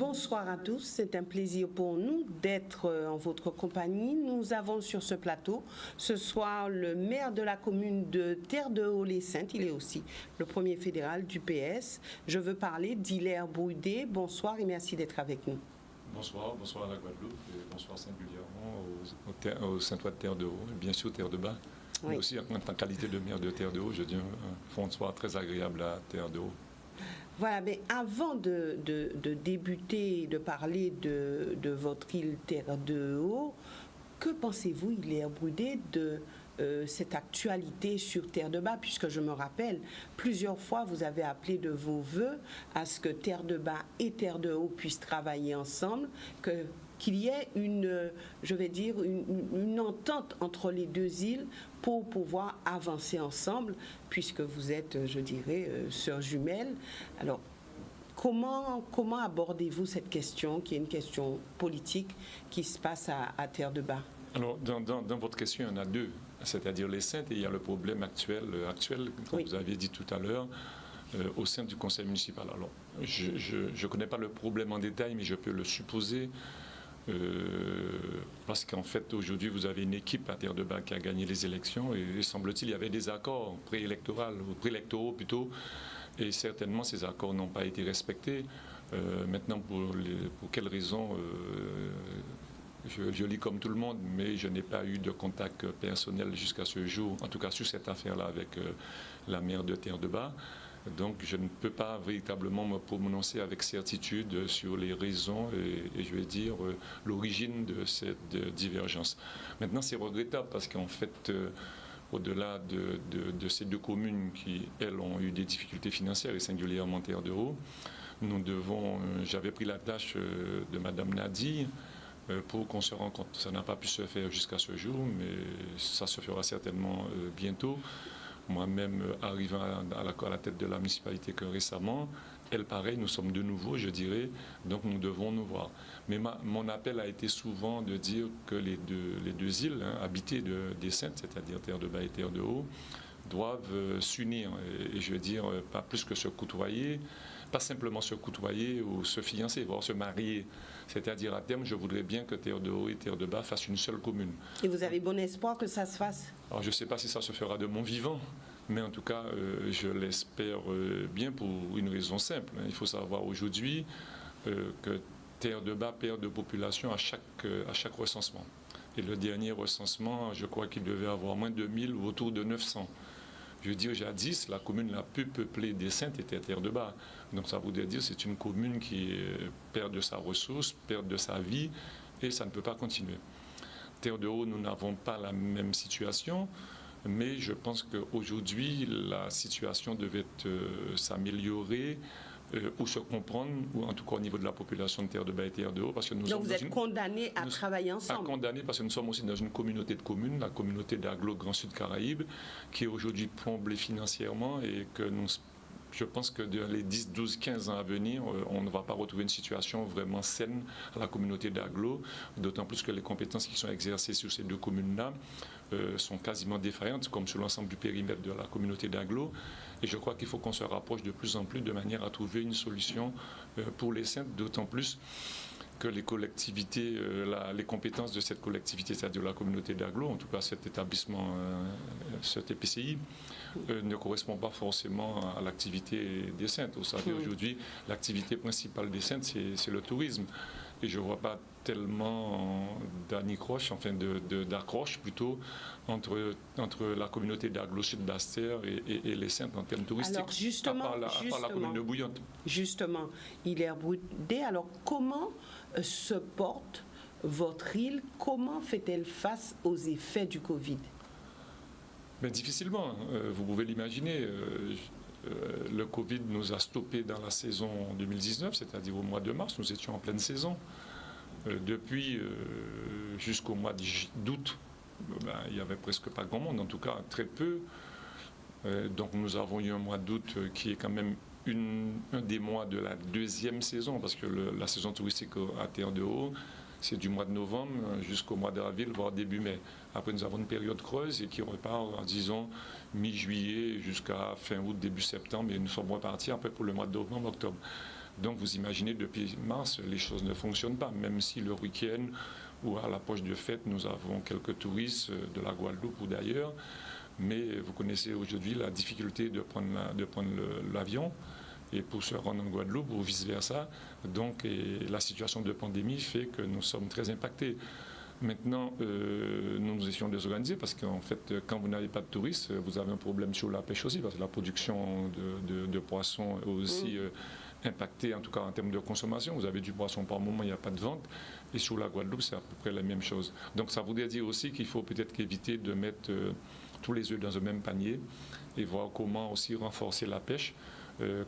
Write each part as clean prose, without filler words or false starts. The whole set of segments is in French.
Bonsoir à tous, c'est un plaisir pour nous d'être en votre compagnie. Nous avons sur ce plateau ce soir le maire de la commune de Terre-de-Haut-les-Saintes, il est aussi le premier fédéral du PS. Je veux parler d'Hilaire Broudet. Bonsoir et merci d'être avec nous. Bonsoir à la Guadeloupe et bonsoir singulièrement au Saint-Ouen de Terre-de-Haut et bien sûr Terre-de-Bas. Oui. Mais aussi en qualité de maire de Terre-de-Haut, je dis un fond de soir très agréable à Terre-de-Haut. Voilà, mais avant de débuter, de parler de votre île Terre-de-Haut, que pensez-vous, Hilaire Broudet, de cette actualité sur Terre-de-Bas, puisque je me rappelle, plusieurs fois vous avez appelé de vos voeux à ce que Terre-de-Bas et Terre-de-Haut puissent travailler ensemble, qu'il y ait une entente entre les deux îles pour pouvoir avancer ensemble, puisque vous êtes, je dirais, sœurs jumelles. Alors, comment abordez-vous cette question, qui est une question politique qui se passe à Terre-de-Bas? Alors, dans votre question, il y en a deux, c'est-à-dire les Saintes, et il y a le problème actuel comme oui. Vous aviez dit tout à l'heure, au sein du conseil municipal. Alors, je ne connais pas le problème en détail, mais je peux le supposer, parce qu'en fait, aujourd'hui, vous avez une équipe à Terre-de-Bas qui a gagné les élections, et semble-t-il, il y avait des accords préélectoraux plutôt, et certainement, ces accords n'ont pas été respectés. Maintenant, pour quelles raisons je lis comme tout le monde, mais je n'ai pas eu de contact personnel jusqu'à ce jour, en tout cas sur cette affaire-là avec la maire de Terre-de-Bas. Donc je ne peux pas véritablement me prononcer avec certitude sur les raisons et je vais dire l'origine de cette divergence. Maintenant c'est regrettable parce qu'en fait, au-delà de ces deux communes qui, elles, ont eu des difficultés financières et singulièrement Terre-de-Haut, j'avais pris la tâche de Madame Nadi, pour qu'on se rencontre. Ça n'a pas pu se faire jusqu'à ce jour, mais ça se fera certainement bientôt. Moi-même, arrivant à la tête de la municipalité que récemment, elle, pareil, nous sommes de nouveau, je dirais, donc nous devons nous voir. Mais mon appel a été souvent de dire que les deux îles habitées des Saintes, c'est-à-dire Terre-de-Bas et Terre-de-Haut, doivent s'unir, et je veux dire, pas plus que se côtoyer, pas simplement se côtoyer ou se fiancer, voire se marier. C'est-à-dire, à terme, je voudrais bien que Terre-de-Haut et Terre-de-Bas fassent une seule commune. Et vous avez bon espoir que ça se fasse? Alors, je ne sais pas si ça se fera de mon vivant, mais en tout cas, je l'espère bien pour une raison simple. Il faut savoir aujourd'hui que Terre-de-Bas perd de population à chaque recensement. Et le dernier recensement, je crois qu'il devait avoir moins de 1000 ou autour de 900. Je veux dire, jadis, la commune la plus peuplée des Saintes était Terre-de-Bas. Donc ça voudrait dire que c'est une commune qui perd de sa ressource, perd de sa vie, et ça ne peut pas continuer. Terre-de-Haut, nous n'avons pas la même situation, mais je pense qu'aujourd'hui, la situation devait s'améliorer ou se comprendre, ou en tout cas au niveau de la population de Terre-de-Bas et Terre-de-Haut. Donc vous êtes condamnés à travailler ensemble? Condamnés parce que nous sommes aussi dans une communauté de communes, la communauté d'Aglo Grand Sud Caraïbes, qui est aujourd'hui plombée financièrement et que je pense que dans les 10, 12, 15 ans à venir, on ne va pas retrouver une situation vraiment saine à la communauté d'Aglo, d'autant plus que les compétences qui sont exercées sur ces deux communes-là sont quasiment défaillantes, comme sur l'ensemble du périmètre de la communauté d'Aglo. Et je crois qu'il faut qu'on se rapproche de plus en plus de manière à trouver une solution pour les Saintes, d'autant plus que les collectivités, les compétences de cette collectivité, c'est-à-dire la communauté d'Aglo, en tout cas cet établissement, cet EPCI, ne correspond pas forcément à l'activité des Saintes. Vous savez, aujourd'hui, l'activité principale des Saintes, c'est le tourisme. Et je ne vois pas tellement d'anicroche, enfin d'accroche plutôt, entre la communauté d'Aglo Sud Basse-Terre et les Saintes en termes touristiques, alors justement, à part la commune de Bouillante. Justement, Hilaire Broudet, alors comment se porte votre île? Comment fait-elle face aux effets du Covid? Mais difficilement, vous pouvez l'imaginer. Le Covid nous a stoppés dans la saison 2019, c'est-à-dire au mois de mars, nous étions en pleine saison. Depuis jusqu'au mois d'août, il n'y avait presque pas grand monde, en tout cas très peu. Donc nous avons eu un mois d'août qui est quand même un des mois de la deuxième saison, parce que la saison touristique à Terre-de-Haut, c'est du mois de novembre jusqu'au mois d'avril, voire début mai. Après, nous avons une période creuse et qui repart, disons, mi-juillet jusqu'à fin août, début septembre. Et nous sommes repartis après pour le mois de novembre, octobre. Donc vous imaginez, depuis mars, les choses ne fonctionnent pas, même si le week-end ou à l'approche de fête, nous avons quelques touristes de la Guadeloupe ou d'ailleurs. Mais vous connaissez aujourd'hui la difficulté de prendre l'avion et pour se rendre en Guadeloupe ou vice-versa. Donc la situation de pandémie fait que nous sommes très impactés. Maintenant, nous essayons de nous organiser parce qu'en fait, quand vous n'avez pas de touristes, vous avez un problème sur la pêche aussi, parce que la production de poissons est aussi impactée, en tout cas en termes de consommation. Vous avez du poisson par moment, il n'y a pas de vente. Et sur la Guadeloupe, c'est à peu près la même chose. Donc ça voudrait dire aussi qu'il faut peut-être éviter de mettre tous les œufs dans un même panier et voir comment aussi renforcer la pêche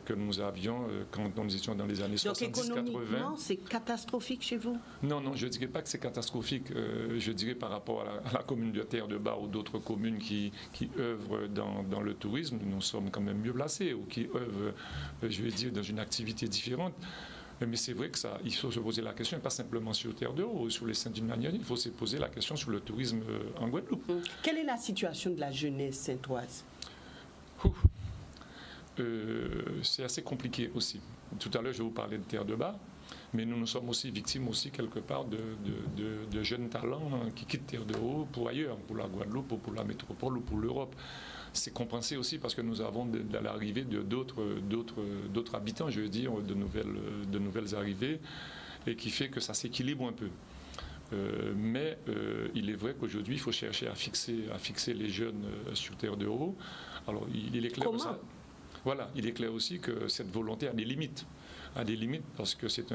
que nous avions quand nous étions dans les années 70-80. Donc économiquement, c'est catastrophique chez vous? Non, je ne dirais pas que c'est catastrophique. Je dirais par rapport à la commune de Terre-de-Bas ou d'autres communes qui œuvrent dans le tourisme, nous sommes quand même mieux placés ou qui œuvrent, je vais dire, dans une activité différente. Mais c'est vrai qu'il faut se poser la question, pas simplement sur Terre-de-Haut ou sur les Saintes d'une manière, il faut se poser la question sur le tourisme en Guadeloupe. Quelle est la situation de la jeunesse saintoise? C'est assez compliqué aussi. Tout à l'heure, je vous parlais de Terre-de-Bas, mais nous sommes aussi victimes aussi quelque part de jeunes talents qui quittent Terre-de-Haut pour ailleurs, pour la Guadeloupe, ou pour la métropole ou pour l'Europe. C'est compensé aussi parce que nous avons de l'arrivée d'autres habitants, je veux dire, de nouvelles arrivées, et qui fait que ça s'équilibre un peu. Mais il est vrai qu'aujourd'hui, il faut chercher à fixer les jeunes sur Terre-de-Haut. Alors, il est clair que ça... Voilà, il est clair aussi que cette volonté a des limites. Parce que c'est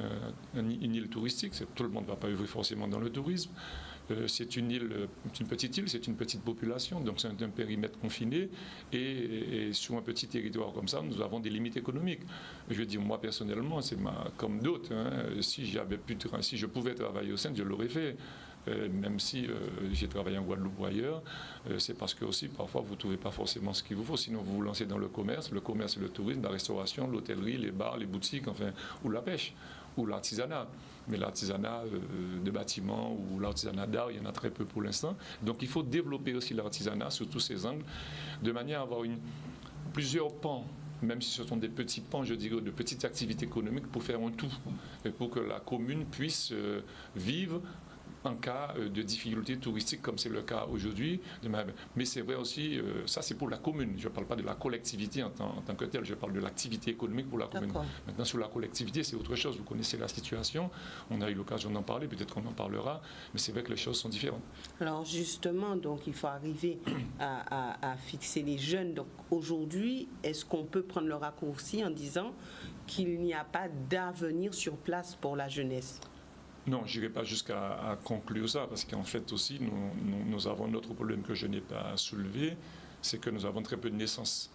une île touristique, tout le monde ne va pas œuvrer forcément dans le tourisme. C'est une petite île, c'est une petite population, donc c'est un périmètre confiné. Et sur un petit territoire comme ça, nous avons des limites économiques. Je veux dire, moi personnellement, comme d'autres, si je pouvais travailler au centre, je l'aurais fait. Même si j'ai travaillé en Guadeloupe ou ailleurs, c'est parce que aussi parfois vous ne trouvez pas forcément ce qu'il vous faut, sinon vous vous lancez dans le commerce et le tourisme, la restauration, l'hôtellerie, les bars, les boutiques, enfin, ou la pêche, ou l'artisanat. Mais l'artisanat de bâtiments ou l'artisanat d'art, il y en a très peu pour l'instant. Donc il faut développer aussi l'artisanat sous tous ses angles, de manière à avoir plusieurs pans, même si ce sont des petits pans, je dirais, de petites activités économiques pour faire un tout, et pour que la commune puisse vivre en cas de difficultés touristiques comme c'est le cas aujourd'hui. Mais c'est vrai aussi, ça c'est pour la commune, je ne parle pas de la collectivité en tant que telle, je parle de l'activité économique pour la commune. Maintenant sur la collectivité c'est autre chose, vous connaissez la situation, on a eu l'occasion d'en parler, peut-être qu'on en parlera, mais c'est vrai que les choses sont différentes. Alors justement, donc il faut arriver à fixer les jeunes. Donc aujourd'hui, est-ce qu'on peut prendre le raccourci en disant qu'il n'y a pas d'avenir sur place pour la jeunesse? Non, je n'irai pas jusqu'à conclure ça, parce qu'en fait aussi, nous avons un autre problème que je n'ai pas soulevé, c'est que nous avons très peu de naissances.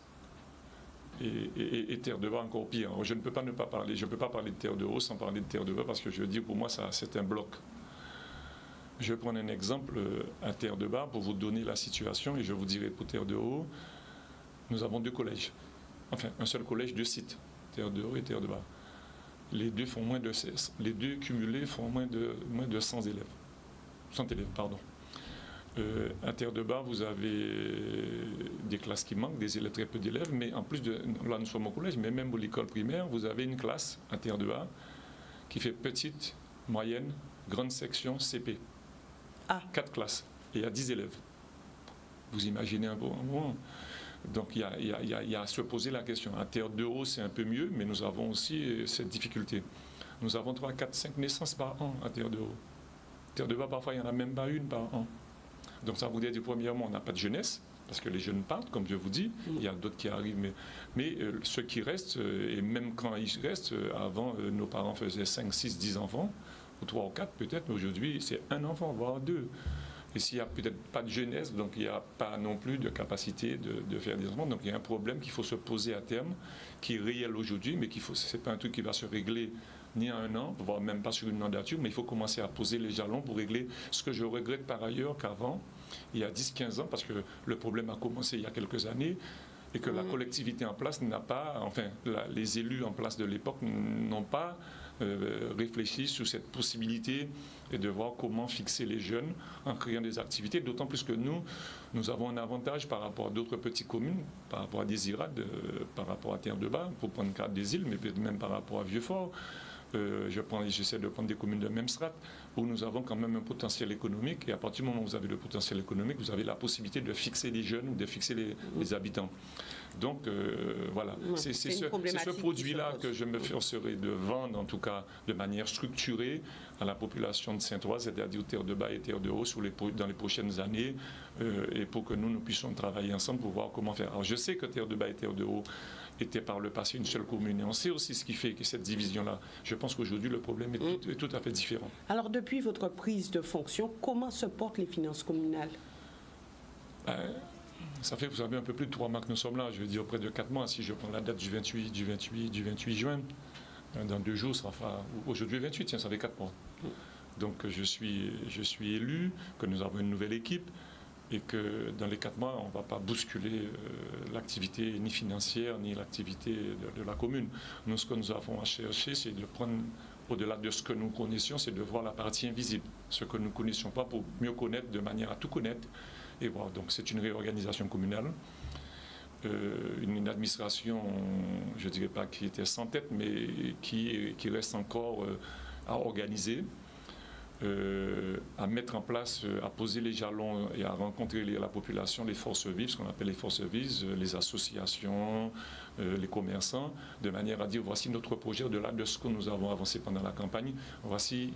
Et Terre-de-Bas encore pire. Je ne peux pas parler de Terre-de-Haut sans parler de Terre-de-Bas, parce que je veux dire, pour moi, ça, c'est un bloc. Je vais prendre un exemple à Terre-de-Bas pour vous donner la situation, et je vous dirai pour Terre-de-Haut, nous avons 2 collèges. Enfin, un seul collège, 2 sites, Terre-de-Haut et Terre-de-Bas. Les deux font moins de 16. Les deux cumulés font moins de 100 élèves. 100 élèves, pardon. À Terre-de-Bas, vous avez des classes qui manquent, des élèves, très peu d'élèves, mais en plus là nous sommes au collège, mais même pour l'école primaire, vous avez une classe à Terre-de-Bas qui fait petite, moyenne, grande section, CP. 4 classes. Et il y a 10 élèves. Vous imaginez un peu. Donc il y a à se poser la question. À Terre-de-Haut, c'est un peu mieux, mais nous avons aussi cette difficulté. Nous avons 3, 4, 5 naissances par an à Terre-de-Haut. Terre-de-Bas, parfois, il n'y en a même pas une par an. Donc ça voudrait dire, premièrement, on n'a pas de jeunesse, parce que les jeunes partent, comme je vous dis. Il y a d'autres qui arrivent, mais ceux qui restent, et même quand ils restent, avant, nos parents faisaient 5, 6, 10 enfants, ou 3 ou 4 peut-être, mais aujourd'hui, c'est un enfant, voire 2. Et s'il n'y a peut-être pas de jeunesse, donc il n'y a pas non plus de capacité de faire des enfants. Donc il y a un problème qu'il faut se poser à terme, qui est réel aujourd'hui, mais ce n'est pas un truc qui va se régler ni en un an, voire même pas sur une mandature, mais il faut commencer à poser les jalons pour régler ce que je regrette par ailleurs qu'avant, il y a 10-15 ans, parce que le problème a commencé il y a quelques années, et que la collectivité en place n'a pas, enfin les élus en place de l'époque n'ont pas réfléchir sur cette possibilité et de voir comment fixer les jeunes en créant des activités, d'autant plus que nous avons un avantage par rapport à d'autres petites communes, par rapport à Désirade, par rapport à Terre-de-Bas, pour prendre le cas des îles, mais peut-être même par rapport à Vieux-Fort. J'essaie de prendre des communes de même strate où nous avons quand même un potentiel économique, et à partir du moment où vous avez le potentiel économique, vous avez la possibilité de fixer les jeunes ou de fixer les habitants. Donc voilà, c'est ce produit-là que je me forcerai de vendre, en tout cas de manière structurée, à la population de Saint-Ouen, c'est-à-dire Terre-de-Bas et Terre-de-Haut dans les prochaines années, et pour que nous puissions travailler ensemble pour voir comment faire. Alors je sais que Terre-de-Bas et Terre-de-Haut était par le passé une seule commune, et on sait aussi ce qui fait que cette division-là, je pense qu'aujourd'hui le problème est tout à fait différent. Alors depuis votre prise de fonction, comment se portent les finances communales? Ça fait, vous savez, un peu plus de 3 mois que nous sommes là, je veux dire près de 4 mois, si je prends la date du 28 juin, dans 2 jours, ça fera, aujourd'hui 28, tiens, ça fait 4 mois. Donc je suis élu, que nous avons une nouvelle équipe, et que dans les 4 mois, on ne va pas bousculer l'activité ni financière, ni l'activité de la commune. Nous, ce que nous avons à chercher, c'est de prendre, au-delà de ce que nous connaissions, c'est de voir la partie invisible, ce que nous ne connaissions pas pour mieux connaître, de manière à tout connaître. Et voilà, donc c'est une réorganisation communale, une administration, je ne dirais pas qui était sans tête, mais qui reste encore à organiser, à mettre en place, à poser les jalons et à rencontrer la population, les forces vives, ce qu'on appelle les forces vives, les associations, les commerçants, de manière à dire voici notre projet au-delà de ce que nous avons avancé pendant la campagne, voici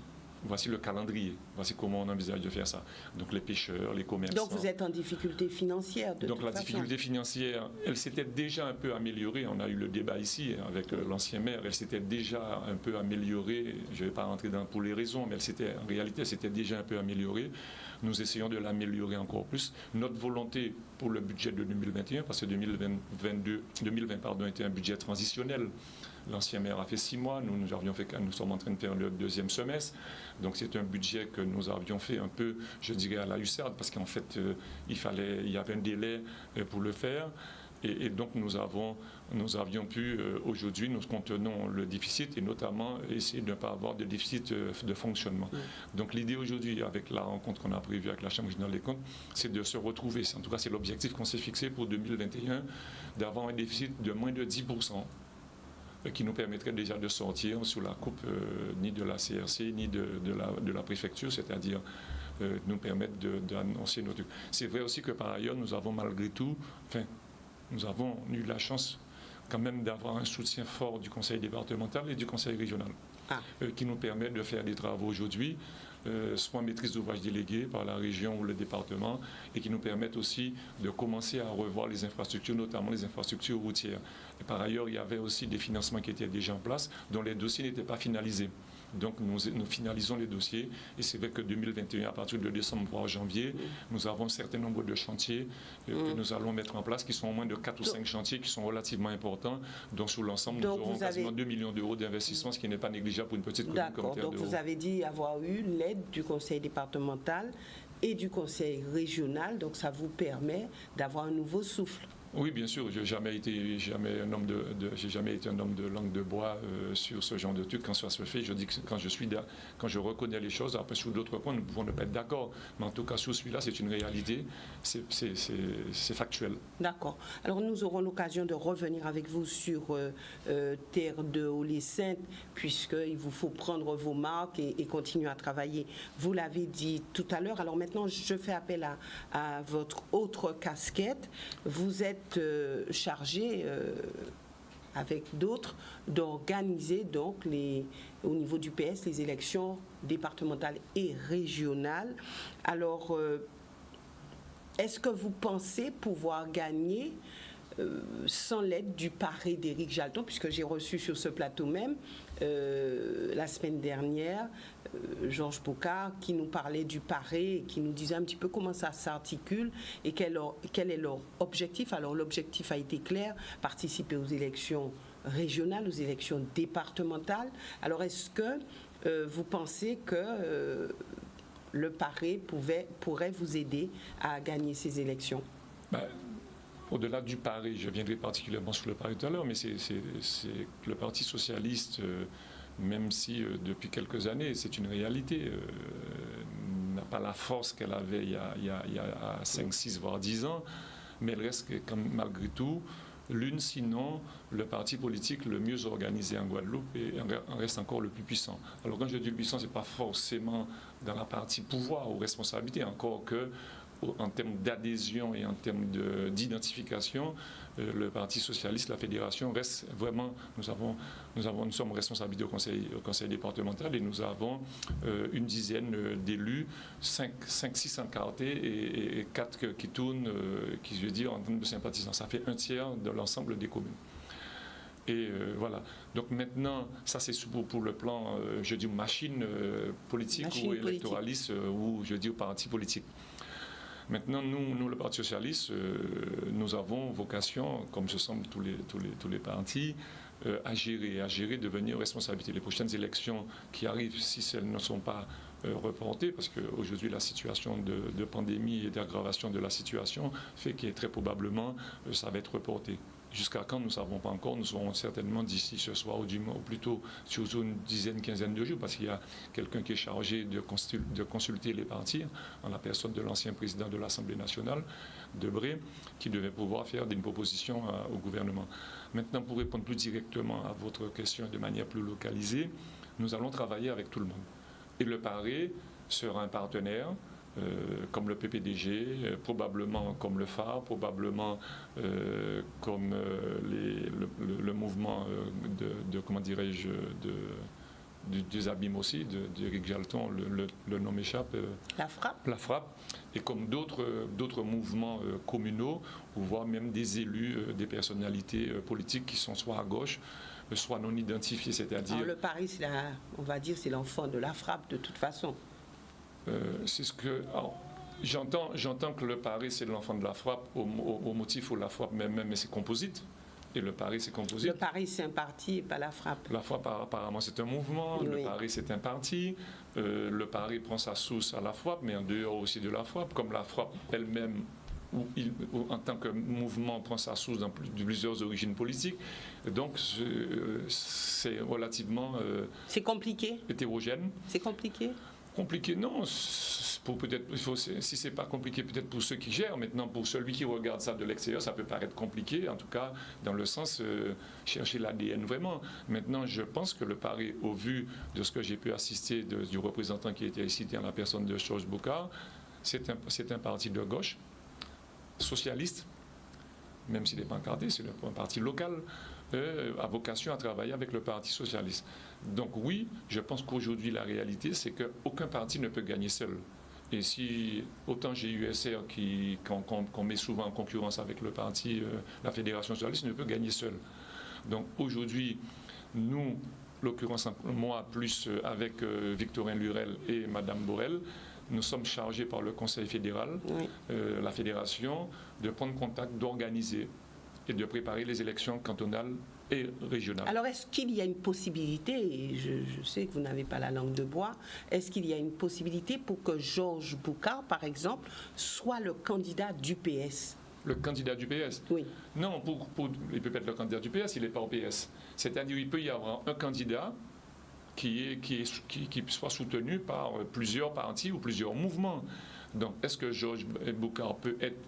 le calendrier, voici comment on envisage de faire ça. Donc les pêcheurs, les commerçants. Donc vous êtes en difficulté financière de Donc toute façon. Difficulté financière, elle s'était déjà un peu améliorée. On a eu le débat ici avec l'ancien maire. Elle s'était déjà un peu améliorée. Je ne vais pas rentrer pour les raisons, mais en réalité, elle s'était déjà un peu améliorée. Nous essayons de l'améliorer encore plus. Notre volonté pour le budget de 2021, parce que 2020 était un budget transitionnel. L'ancien maire a fait 6 mois, nous sommes en train de faire le 2e semestre. Donc c'est un budget que nous avions fait un peu, je dirais, à la hussarde, parce qu'en fait, il y avait un délai pour le faire. Et donc nous avions pu, aujourd'hui, nous contenons le déficit et notamment essayer de ne pas avoir de déficit de fonctionnement. Donc l'idée aujourd'hui, avec la rencontre qu'on a prévue avec la Chambre régionale des comptes, c'est de se retrouver, en tout cas c'est l'objectif qu'on s'est fixé pour 2021, d'avoir un déficit de moins de 10%. Qui nous permettrait déjà de sortir sous la coupe ni de la CRC ni de la préfecture, c'est-à-dire nous permettre d'annoncer notre... C'est vrai aussi que par ailleurs, nous avons malgré tout, nous avons eu la chance quand même d'avoir un soutien fort du conseil départemental et du conseil régional, qui nous permet de faire des travaux aujourd'hui, soit maîtrise d'ouvrage déléguée par la région ou le département, et qui nous permettent aussi de commencer à revoir les infrastructures, notamment les infrastructures routières. Et par ailleurs, il y avait aussi des financements qui étaient déjà en place, dont les dossiers n'étaient pas finalisés. Donc nous finalisons les dossiers, et c'est vrai que 2021, à partir de décembre voire janvier, nous avons un certain nombre de chantiers que nous allons mettre en place, qui sont au moins de 4 ou 5 chantiers qui sont relativement importants, dont sous l'ensemble nous aurons quasiment 2 millions d'euros d'investissement, ce qui n'est pas négligeable pour une petite commune comme Terre-de-Haut. Donc vous avez dit avoir eu l'aide du conseil départemental et du conseil régional, donc ça vous permet d'avoir un nouveau souffle. Oui, bien sûr, j'ai jamais été un homme de langue de bois sur ce genre de truc. Quand ça se fait, je dis que quand je reconnais les choses, après sur d'autres points, nous pouvons ne pas être d'accord. Mais en tout cas, sur celui-là, c'est une réalité, c'est factuel. D'accord. Alors nous aurons l'occasion de revenir avec vous sur Terre-de-Haut-les-Saintes, puisqu'il vous faut prendre vos marques et continuer à travailler. Vous l'avez dit tout à l'heure. Alors maintenant, je fais appel à votre autre casquette. Vous êtes chargé avec d'autres d'organiser donc au niveau du PS les élections départementales et régionales. Alors, est-ce que vous pensez pouvoir gagner sans l'aide du paré d'Éric Jalton, puisque j'ai reçu sur ce plateau même la semaine dernière Georges Bocard qui nous parlait du paré et qui nous disait un petit peu comment ça s'articule et quel est leur objectif. Alors l'objectif a été clair, participer aux élections régionales, aux élections départementales. Alors est-ce que vous pensez que le paré pourrait vous aider à gagner ces élections? Au-delà du paré, je viendrai particulièrement sur le paré tout à l'heure, mais c'est le Parti socialiste même si depuis quelques années, c'est une réalité, n'a pas la force qu'elle avait il y a 5, 6, voire 10 ans, mais elle reste malgré tout l'une, sinon le parti politique le mieux organisé en Guadeloupe et en reste encore le plus puissant. Alors quand je dis le puissant, ce n'est pas forcément dans la partie pouvoir ou responsabilité, encore que en termes d'adhésion et en termes d'identification, le Parti socialiste, la fédération reste vraiment, nous sommes responsabilités au conseil départemental et nous avons une dizaine d'élus, 6 encartés et 4 qui tournent, qui je veux dire en termes de sympathisants. Ça fait 1/3 de l'ensemble des communes. Et voilà. Donc maintenant, ça c'est pour le plan, je dis machine politique ou électoraliste ou je dis parti politique. Maintenant, nous, le Parti socialiste, nous avons vocation, comme ce semble tous les partis, à gérer, devenir responsabilité. Les prochaines élections qui arrivent, si elles ne sont pas reportées, parce qu'aujourd'hui la situation de pandémie et d'aggravation de la situation fait que très probablement ça va être reporté. Jusqu'à quand, nous ne savons pas encore. Nous serons certainement d'ici ce soir ou plutôt sur une dizaine, quinzaine de jours, parce qu'il y a quelqu'un qui est chargé de consulter les partis, en la personne de l'ancien président de l'Assemblée nationale, Debré, qui devait pouvoir faire une proposition au gouvernement. Maintenant, pour répondre plus directement à votre question de manière plus localisée, nous allons travailler avec tout le monde. Et le PARE sera un partenaire, comme le PPDG, probablement comme le phare, probablement comme le mouvement comment dirais-je, des abîmes aussi, d'Éric Jalton, le nom m'échappe. La frappe. Et comme d'autres mouvements communaux, ou voire même des élus, des personnalités politiques qui sont soit à gauche, soit non identifiés, c'est-à-dire... Alors le Paris, on va dire, c'est l'enfant de la frappe de toute façon. C'est ce que... J'entends que le Paris, c'est l'enfant de la frappe au motif où la frappe même c'est composite. Et le Paris, c'est composite. Le Paris, c'est un parti et pas la frappe. La frappe, apparemment, c'est un mouvement. Oui. Le Paris, c'est un parti. Le Paris prend sa source à la frappe, mais en dehors aussi de la frappe. Comme la frappe elle-même, en tant que mouvement, prend sa source dans plusieurs origines politiques. Donc, c'est relativement... c'est compliqué. Hétérogène. C'est compliqué. Compliqué, non. Si c'est pas compliqué, peut-être pour ceux qui gèrent. Maintenant, pour celui qui regarde ça de l'extérieur, ça peut paraître compliqué, en tout cas, dans le sens chercher l'ADN vraiment. Maintenant, je pense que le Paris, au vu de ce que j'ai pu assister du représentant qui était ici, dans la personne de Georges Boucard, c'est un parti de gauche, socialiste, même s'il n'est pas encadré, c'est un parti local, a vocation à travailler avec le Parti socialiste. Donc oui, je pense qu'aujourd'hui, la réalité, c'est qu'aucun parti ne peut gagner seul. Et si, autant GUSR, qu'on met souvent en concurrence avec le parti, la Fédération socialiste, ne peut gagner seul. Donc aujourd'hui, nous, l'occurrence, moi, plus avec Victorin Lurel et Madame Borel, nous sommes chargés par le Conseil fédéral, oui. La Fédération, de prendre contact, d'organiser et de préparer les élections cantonales et régionales. Alors, est-ce qu'il y a une possibilité, et je sais que vous n'avez pas la langue de bois, est-ce qu'il y a une possibilité pour que Georges Boucard, par exemple, soit le candidat du PS ? Le candidat du PS ? Oui. Non, il peut être le candidat du PS, il n'est pas au PS. C'est-à-dire qu'il peut y avoir un candidat qui soit soutenu par plusieurs partis ou plusieurs mouvements. Donc, est-ce que Georges Boucard peut être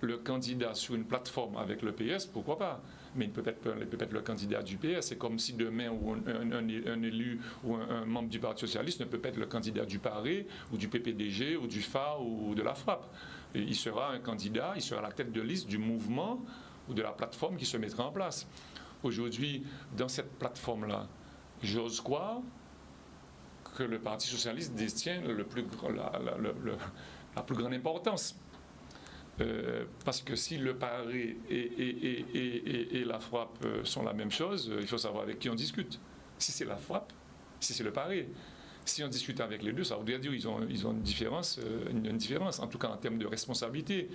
le candidat sur une plateforme avec le PS? Pourquoi pas? Mais il peut être le candidat du PS. C'est comme si demain un élu ou un membre du Parti socialiste ne peut pas être le candidat du PARE ou du PPDG ou du phare ou de la frappe. Et il sera un candidat, il sera à la tête de liste du mouvement ou de la plateforme qui se mettra en place. Aujourd'hui, dans cette plateforme-là, j'ose croire que le Parti socialiste détient la plus grande importance. Parce que si le PARE et la frappe sont la même chose, il faut savoir avec qui on discute. Si c'est la frappe, si c'est le PARE. Si on discute avec les deux, ça voudrait dire qu'ils ont une différence, en tout cas en termes de responsabilité.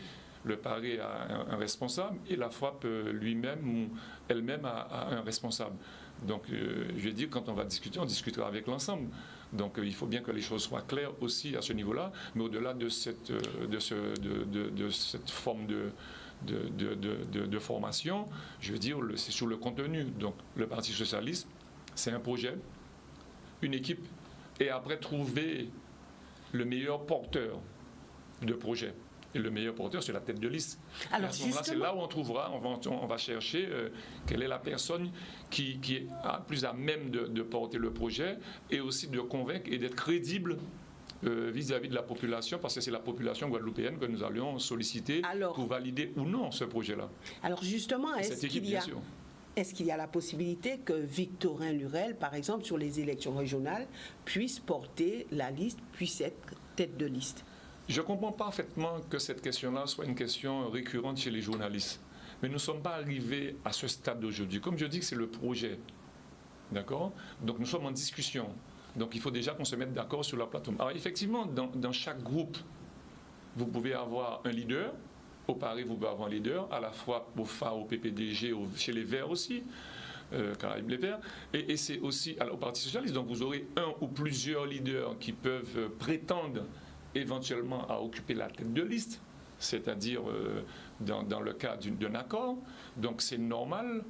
Le PARE a un responsable et la frappe lui-même ou elle-même a un responsable. Donc, je veux dire, quand on va discuter, on discutera avec l'ensemble. Donc, il faut bien que les choses soient claires aussi à ce niveau-là, mais au-delà de cette forme de formation, je veux dire, c'est sur le contenu. Donc, le Parti socialiste, c'est un projet une équipe et après trouver le meilleur porteur de projet. Et le meilleur porteur, c'est la tête de liste. Alors, à ce moment-là, c'est là où on trouvera, on va chercher quelle est la personne qui est plus à même de porter le projet et aussi de convaincre et d'être crédible vis-à-vis de la population, parce que c'est la population guadeloupéenne que nous allions solliciter pour valider ou non ce projet-là. Alors justement, est-ce qu'il y a la possibilité que Victorin Lurel, par exemple, sur les élections régionales, puisse porter la liste, puisse être tête de liste? Je comprends parfaitement que cette question-là soit une question récurrente chez les journalistes. Mais nous ne sommes pas arrivés à ce stade d'aujourd'hui. Comme je dis que c'est le projet, d'accord? Donc nous sommes en discussion. Donc il faut déjà qu'on se mette d'accord sur la plateforme. Alors effectivement, dans chaque groupe, vous pouvez avoir un leader. Au Paris, vous pouvez avoir un leader, à la fois au FA, au PPDG, chez les Verts aussi, Caraïbes les Verts. Et c'est aussi au Parti Socialiste. Donc vous aurez un ou plusieurs leaders qui peuvent prétendre éventuellement à occuper la tête de liste, c'est-à-dire dans le cas d'un accord. Donc c'est normal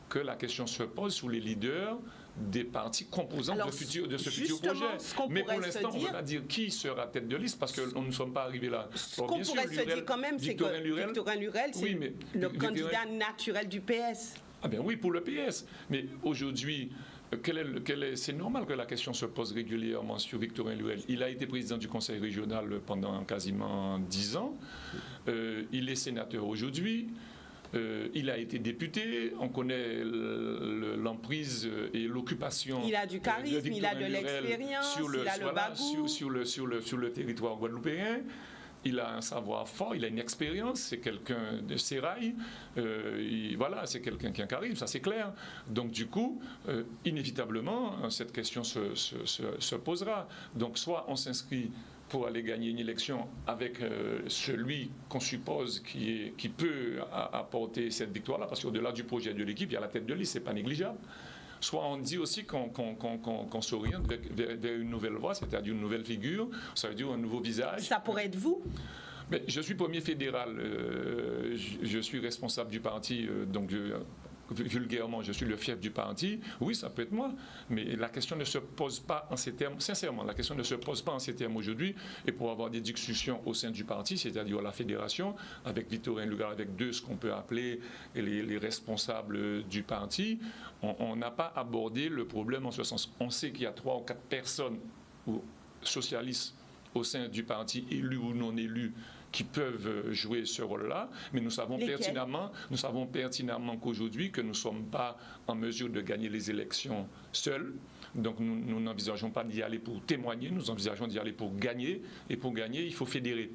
que la question se pose sur les leaders des partis composants de ce futur projet. Mais pour l'instant, on ne peut pas dire qui sera tête de liste parce que nous ne sommes pas arrivés là. Ce qu'on pourrait se dire quand même, c'est que Victorin Lurel, c'est le candidat naturel du PS. Ah bien oui, pour le PS. Mais aujourd'hui, c'est normal que la question se pose régulièrement sur Victorin Lurel. Il a été président du conseil régional pendant quasiment 10 ans. Il est sénateur aujourd'hui. Il a été député, on connaît l'emprise et l'occupation. Il a du charisme, il a de l'expérience, il a le bagou. Sur le territoire guadeloupéen. Il a un savoir fort, il a une expérience, c'est quelqu'un de sérail, voilà, c'est quelqu'un qui a un charisme, ça c'est clair. Donc du coup, inévitablement, cette question se posera. Donc soit on s'inscrit pour aller gagner une élection avec celui qu'on suppose qui peut apporter cette victoire-là, parce qu'au-delà du projet de l'équipe, il y a la tête de liste, c'est pas négligeable. Soit on dit aussi qu'on s'oriente vers une nouvelle voie, c'est-à-dire une nouvelle figure, ça veut dire un nouveau visage. Ça pourrait être vous? Mais je suis premier fédéral, je suis responsable du parti, donc vulgairement, je suis le fief du parti. Oui, ça peut être moi, mais la question ne se pose pas en ces termes. Sincèrement, la question ne se pose pas en ces termes aujourd'hui. Et pour avoir des discussions au sein du parti, c'est-à-dire la fédération, avec Victorin Lurel, avec ce qu'on peut appeler les responsables du parti, on n'a pas abordé le problème en ce sens. On sait qu'il y a 3 ou 4 personnes socialistes au sein du parti, élus ou non élus, qui peuvent jouer ce rôle-là, mais nous savons pertinemment qu'aujourd'hui, que nous ne sommes pas en mesure de gagner les élections seuls. Donc nous n'envisageons pas d'y aller pour témoigner, nous envisageons d'y aller pour gagner. Et pour gagner, il faut fédérer.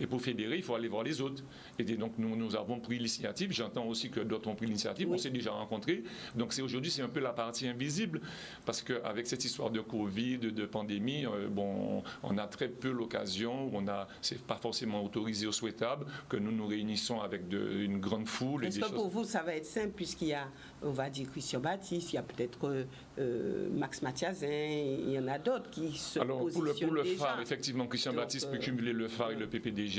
Et pour fédérer, il faut aller voir les autres. Et donc, nous avons pris l'initiative. J'entends aussi que d'autres ont pris l'initiative. Oui. On s'est déjà rencontrés. Donc, aujourd'hui, c'est un peu la partie invisible. Parce qu'avec cette histoire de Covid, de pandémie, on a très peu l'occasion, c'est pas forcément autorisé ou souhaitable que nous nous réunissons avec une grande foule. Est-ce que pour vous, ça va être simple, puisqu'il y a, on va dire, Christian Baptiste, il y a peut-être Max Mathiasin, il y en a d'autres qui se positionnent pour le déjà. phare, effectivement, Christian Baptiste peut cumuler le phare et le PPDG.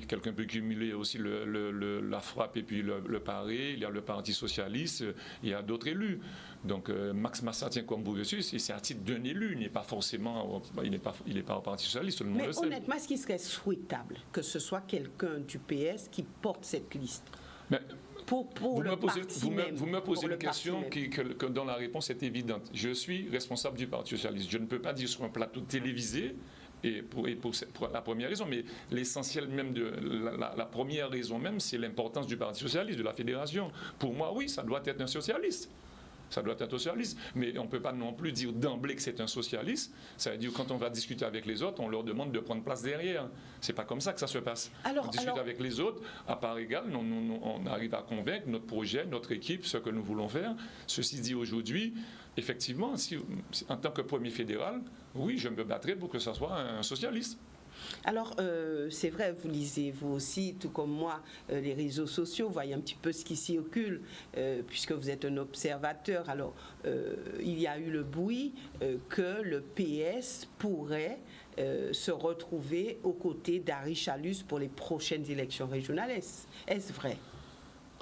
Quelqu'un peut cumuler aussi la frappe et puis le paré. Il y a le Parti Socialiste, il y a d'autres élus. Donc Max Massatien, comme vous le savez, c'est à titre d'un élu, il n'est pas forcément, il n'est pas au Parti Socialiste, tout le monde le sait. Mais honnêtement, est-ce qu'il serait souhaitable que ce soit quelqu'un du PS qui porte cette liste? Mais, vous me posez une question dont la réponse est évidente. Je suis responsable du Parti Socialiste. Je ne peux pas dire sur un plateau télévisé. Et pour la première raison, mais l'essentiel même la première raison même, c'est l'importance du Parti Socialiste, de la fédération. Pour moi, oui, ça doit être un socialiste. Ça doit être un socialiste. Mais on ne peut pas non plus dire d'emblée que c'est un socialiste. Ça veut dire que quand on va discuter avec les autres, on leur demande de prendre place derrière. C'est pas comme ça que ça se passe. On discute avec les autres, à part égale, on arrive à convaincre notre projet, notre équipe, ce que nous voulons faire. Ceci dit, aujourd'hui, effectivement, en tant que premier fédéral, oui, je me battrai pour que ce soit un socialiste. Alors, c'est vrai, vous lisez, vous aussi, tout comme moi, les réseaux sociaux, vous voyez un petit peu ce qui circule, puisque vous êtes un observateur. Alors, il y a eu le bruit que le PS pourrait se retrouver aux côtés d'Harry Chalus pour les prochaines élections régionales. Est-ce vrai?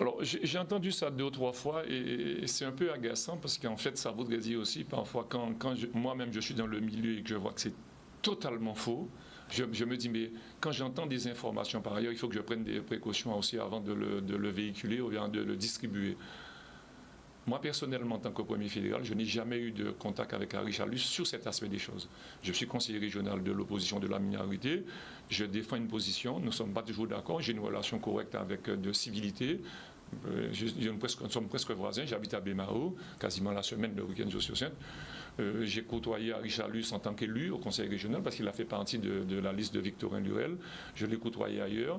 Alors, j'ai entendu ça 2 ou 3 fois et c'est un peu agaçant parce qu'en fait, ça voudrait dire aussi, parfois, quand moi-même je suis dans le milieu et que je vois que c'est totalement faux, je me dis, mais quand j'entends des informations par ailleurs, il faut que je prenne des précautions aussi avant de le véhiculer ou bien de le distribuer. Moi, personnellement, en tant que premier fédéral, je n'ai jamais eu de contact avec Harry Chalus sur cet aspect des choses. Je suis conseiller régional de l'opposition de la minorité. Je défends une position. Nous ne sommes pas toujours d'accord. J'ai une relation correcte avec de civilité. Nous sommes presque voisins. J'habite à Bémao, quasiment la semaine, le week-end, je suis au centre. J'ai côtoyé Harry Chalus en tant qu'élu au conseil régional parce qu'il a fait partie de la liste de Victorin Lurel. Je l'ai côtoyé ailleurs.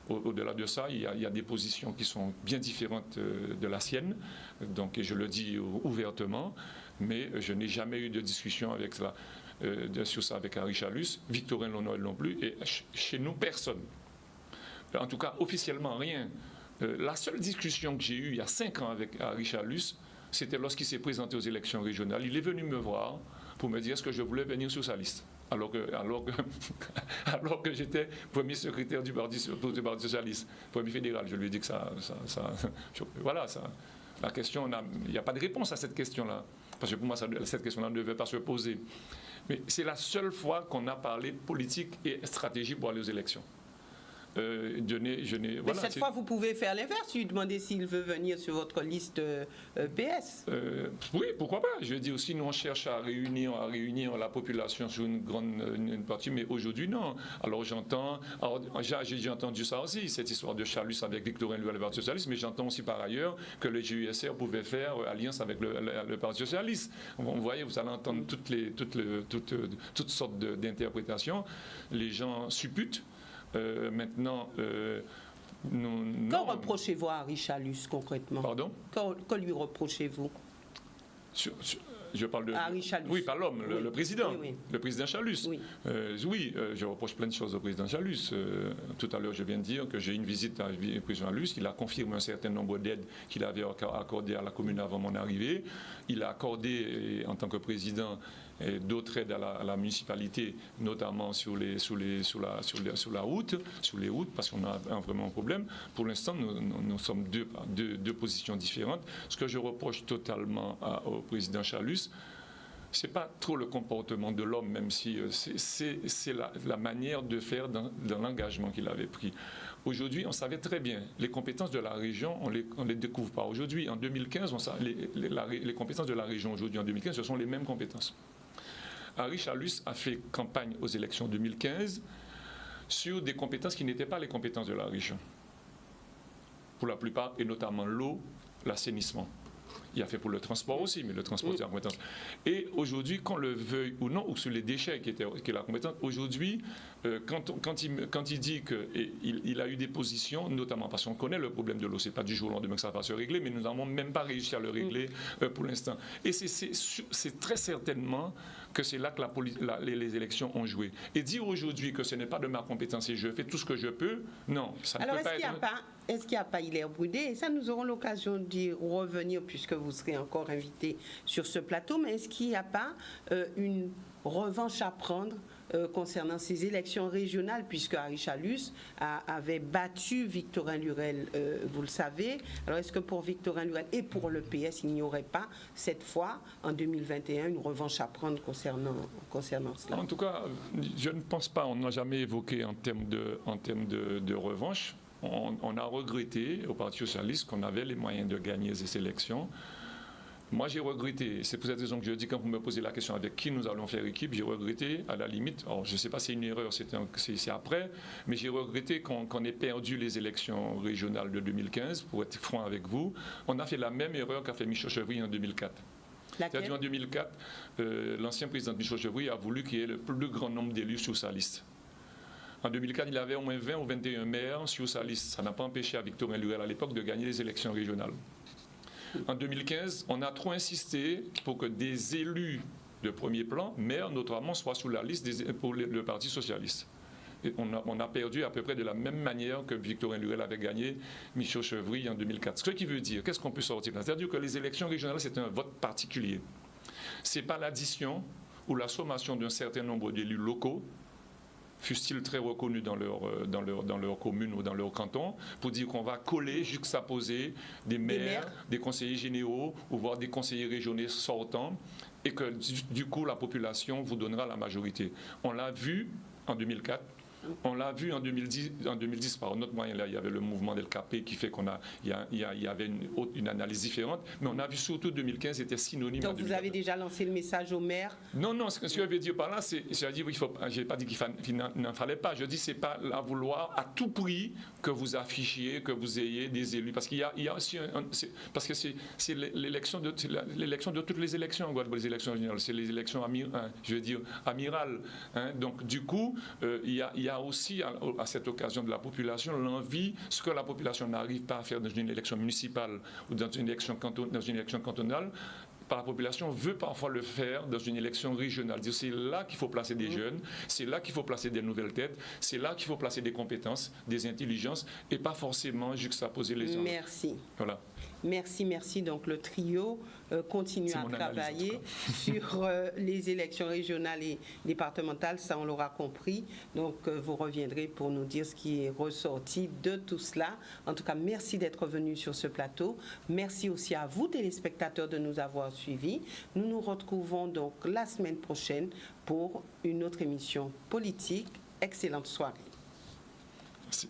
Au-delà de ça, il y a des positions qui sont bien différentes de la sienne. Donc, je le dis ouvertement, mais je n'ai jamais eu de discussion avec ça, sur ça avec Harry Chalus. Victorin Lurel non plus. Et chez nous, personne. En tout cas, officiellement, rien. La seule discussion que j'ai eue il y a 5 ans avec Harry Chalus, c'était lorsqu'il s'est présenté aux élections régionales. Il est venu me voir pour me dire ce que je voulais venir sur sa liste. Alors que j'étais premier secrétaire du Parti socialiste, premier fédéral. Je lui ai dit que voilà, la question, il n'y a pas de réponse à cette question-là. Parce que pour moi, cette question-là ne devait pas se poser. Mais c'est la seule fois qu'on a parlé politique et stratégie pour aller aux élections. Mais cette fois, vous pouvez faire l'inverse, lui demander s'il veut venir sur votre liste PS. Oui, pourquoi pas. Je dis aussi, nous on cherche à réunir la population sur une partie, mais aujourd'hui non. Alors j'ai entendu ça aussi, cette histoire de Chalus avec Victorin Lurel et le Parti socialiste, mais j'entends aussi par ailleurs que le GUSR pouvait faire alliance avec le Parti socialiste. Vous voyez, vous allez entendre toutes sortes d'interprétations. Les gens supputent. Maintenant, Qu'en reprochez-vous à Harry Chalus concrètement? Pardon? Que lui reprochez-vous? Je parle de Harry Chalus. Oui, pas l'homme, oui. le président. Oui. Le président Chalus. Oui, Je reproche plein de choses au président Chalus. Tout à l'heure, je viens de dire que j'ai eu une visite à le président Chalus. Il a confirmé un certain nombre d'aides qu'il avait accordées à la commune avant mon arrivée. Il a accordé, en tant que président, d'autres aides à la municipalité, notamment sur les routes, parce qu'on a vraiment un problème. Pour l'instant, nous sommes deux positions différentes. Ce que je reproche totalement au président Chalus, c'est pas trop le comportement de l'homme, même si c'est la manière de faire dans l'engagement qu'il avait pris. Aujourd'hui, on savait très bien, les compétences de la région, on les découvre pas. Aujourd'hui, en 2015, les compétences de la région aujourd'hui, en 2015, ce sont les mêmes compétences. Harry Chalus a fait campagne aux élections 2015 sur des compétences qui n'étaient pas les compétences de la région. Pour la plupart, et notamment l'eau, l'assainissement. Il a fait pour le transport aussi, mais le transport, c'est la compétence. Et aujourd'hui, qu'on le veuille ou non, ou sur les déchets qui est la compétence, aujourd'hui, quand il dit qu'il a eu des positions, notamment parce qu'on connaît le problème de l'eau, c'est pas du jour au lendemain que ça va se régler, mais nous n'avons même pas réussi à le régler pour l'instant. Et c'est très certainement que c'est là que les élections ont joué. Et dire aujourd'hui que ce n'est pas de ma compétence et je fais tout ce que je peux, non, ça ne peut pas être... Est-ce qu'il n'y a pas Hilaire Brudet? Et ça, nous aurons l'occasion d'y revenir puisque vous serez encore invité sur ce plateau. Mais est-ce qu'il n'y a pas une revanche à prendre concernant ces élections régionales, puisque Harry Chalus avait battu Victorin Lurel, vous le savez. Alors, est-ce que pour Victorin Lurel et pour le PS, il n'y aurait pas, cette fois, en 2021, une revanche à prendre concernant cela? En tout cas, je ne pense pas, on n'a jamais évoqué en termes de revanche. On a regretté au Parti socialiste qu'on avait les moyens de gagner ces élections. Moi, j'ai regretté, c'est pour cette raison que je dis, quand vous me posez la question avec qui nous allons faire équipe, j'ai regretté, à la limite, alors je ne sais pas si c'est une erreur, c'est après, mais j'ai regretté qu'on ait perdu les élections régionales de 2015, pour être franc avec vous. On a fait la même erreur qu'a fait Michel Chevry en 2004. C'est-à-dire en 2004, l'ancien président Michel Chevry a voulu qu'il y ait le plus grand nombre d'élus sur sa liste. En 2004, il avait au moins 20 ou 21 maires sur sa liste. Ça n'a pas empêché à Victorin Lurel à l'époque de gagner les élections régionales. En 2015, on a trop insisté pour que des élus de premier plan, maires notamment, soient sur la liste pour le Parti socialiste. Et on a perdu à peu près de la même manière que Victorin Lurel avait gagné Michel Chevry en 2004. Ce qui veut dire, qu'est-ce qu'on peut sortir là? C'est-à-dire que les élections régionales, c'est un vote particulier. Ce n'est pas l'addition ou la sommation d'un certain nombre d'élus locaux fussent-ils très reconnus dans leur commune ou dans leur canton, pour dire qu'on va coller, juxtaposer des maires, des conseillers généraux, ou voire des conseillers régionaux sortants, et que du coup la population vous donnera la majorité. On l'a vu en 2004. On l'a vu en 2010 par un autre moyen. Là, il y avait le mouvement del Capé qui fait il y avait une analyse différente. Mais on a vu surtout 2015 était synonyme. Donc vous avez déjà lancé le message au maire? Non, ce que je veux dire par là, c'est, je n'ai pas dit qu'il n'en fallait pas. Je dis c'est pas à vouloir à tout prix que vous affichiez, que vous ayez des élus, parce qu'il y a aussi parce que c'est l'élection de toutes les élections en Guadeloupe, les élections générales, c'est les élections amirales. Hein. Donc du coup, il y a aussi à cette occasion de la population l'envie, ce que la population n'arrive pas à faire dans une élection municipale ou dans une élection cantonale, la population veut parfois le faire dans une élection régionale. C'est là qu'il faut placer des jeunes, c'est là qu'il faut placer des nouvelles têtes, c'est là qu'il faut placer des compétences, des intelligences et pas forcément juxtaposer les uns. Merci. Voilà. Merci. Donc le trio continue à travailler sur les élections régionales et départementales, ça on l'aura compris. Donc vous reviendrez pour nous dire ce qui est ressorti de tout cela. En tout cas, merci d'être venu sur ce plateau. Merci aussi à vous, téléspectateurs, de nous avoir suivis. Nous nous retrouvons donc la semaine prochaine pour une autre émission politique. Excellente soirée. Merci.